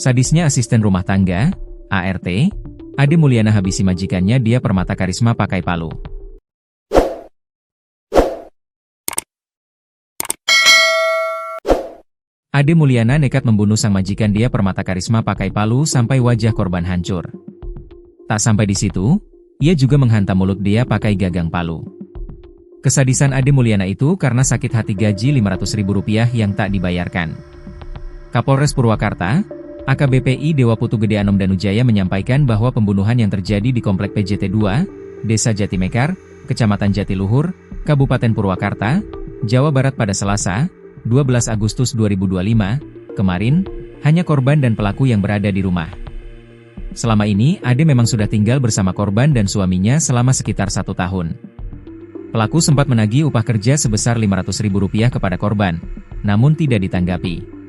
Sadisnya asisten rumah tangga, ART, Ade Mulyana habisi majikannya Dia Permata Karisma pakai palu. Ade Mulyana nekat membunuh sang majikan Dia Permata Karisma pakai palu sampai wajah korban hancur. Tak sampai di situ, ia juga menghantam mulut dia pakai gagang palu. Kesadisan Ade Mulyana itu karena sakit hati gaji Rp500.000 yang tak dibayarkan. Kapolres Purwakarta, AKBP Dewa Putu Gede Anom Danujaya menyampaikan bahwa pembunuhan yang terjadi di Komplek PJT 2, Desa Jatimekar, Kecamatan Jatiluhur, Kabupaten Purwakarta, Jawa Barat pada Selasa, 12 Agustus 2025, kemarin, hanya korban dan pelaku yang berada di rumah. Selama ini, Ade memang sudah tinggal bersama korban dan suaminya selama sekitar 1 tahun. Pelaku sempat menagih upah kerja sebesar Rp500.000 kepada korban, namun tidak ditanggapi.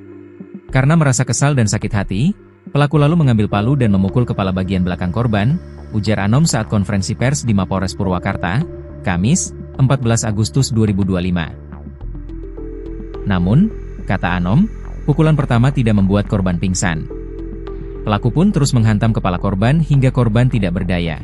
Karena merasa kesal dan sakit hati, pelaku lalu mengambil palu dan memukul kepala bagian belakang korban, ujar Anom saat konferensi pers di Mapolres Purwakarta, Kamis, 14 Agustus 2025. Namun, kata Anom, pukulan pertama tidak membuat korban pingsan. Pelaku pun terus menghantam kepala korban hingga korban tidak berdaya.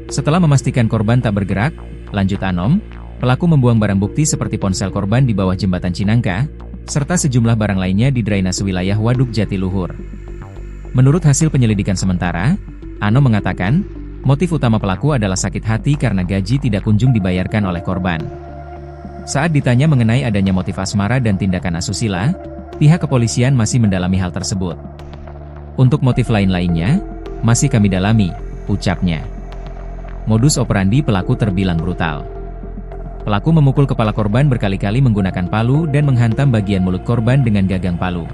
Setelah memastikan korban tak bergerak, lanjut Anom, pelaku membuang barang bukti seperti ponsel korban di bawah jembatan Cinangka, serta sejumlah barang lainnya di drainase wilayah Waduk Jatiluhur. Menurut hasil penyelidikan sementara, Anom mengatakan, motif utama pelaku adalah sakit hati karena gaji tidak kunjung dibayarkan oleh korban. Saat ditanya mengenai adanya motif asmara dan tindakan asusila, pihak kepolisian masih mendalami hal tersebut. Untuk motif lain-lainnya, masih kami dalami, ucapnya. Modus operandi pelaku terbilang brutal. Pelaku memukul kepala korban berkali-kali menggunakan palu dan menghantam bagian mulut korban dengan gagang palu.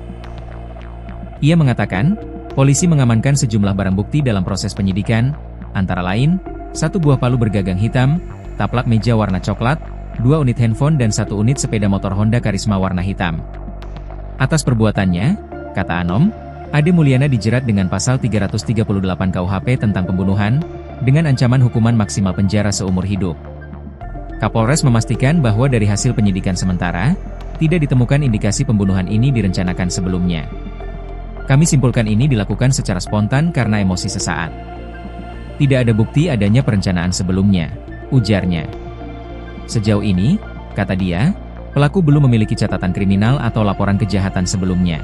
Ia mengatakan, polisi mengamankan sejumlah barang bukti dalam proses penyidikan, antara lain, 1 buah palu bergagang hitam, taplak meja warna coklat, 2 unit handphone dan 1 unit sepeda motor Honda Karisma warna hitam. Atas perbuatannya, kata Anom, Ade Mulyana dijerat dengan pasal 338 KUHP tentang pembunuhan, dengan ancaman hukuman maksimal penjara seumur hidup. Kapolres memastikan bahwa dari hasil penyidikan sementara, tidak ditemukan indikasi pembunuhan ini direncanakan sebelumnya. Kami simpulkan ini dilakukan secara spontan karena emosi sesaat. Tidak ada bukti adanya perencanaan sebelumnya, ujarnya. Sejauh ini, kata dia, pelaku belum memiliki catatan kriminal atau laporan kejahatan sebelumnya.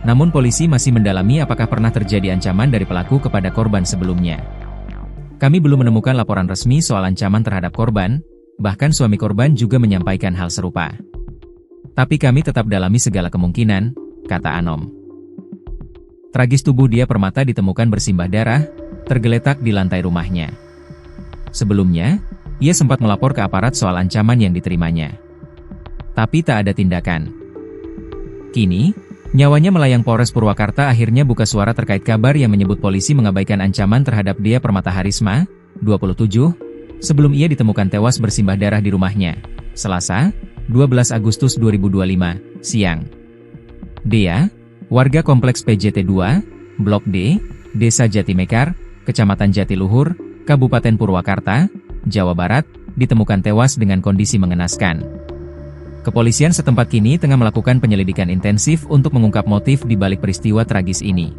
Namun polisi masih mendalami apakah pernah terjadi ancaman dari pelaku kepada korban sebelumnya. Kami belum menemukan laporan resmi soal ancaman terhadap korban, bahkan suami korban juga menyampaikan hal serupa. Tapi kami tetap dalami segala kemungkinan, kata Anom. Tragis tubuh Dia Permata ditemukan bersimbah darah, tergeletak di lantai rumahnya. Sebelumnya, ia sempat melapor ke aparat soal ancaman yang diterimanya. Tapi tak ada tindakan. Kini, nyawanya melayang. Polres Purwakarta akhirnya buka suara terkait kabar yang menyebut polisi mengabaikan ancaman terhadap Dia Permata Karisma, 27, sebelum ia ditemukan tewas bersimbah darah di rumahnya, Selasa, 12 Agustus 2025, siang. Dea, warga Kompleks PJT 2, Blok D, Desa Jatimekar, Kecamatan Jatiluhur, Kabupaten Purwakarta, Jawa Barat, ditemukan tewas dengan kondisi mengenaskan. Kepolisian setempat kini tengah melakukan penyelidikan intensif untuk mengungkap motif di balik peristiwa tragis ini.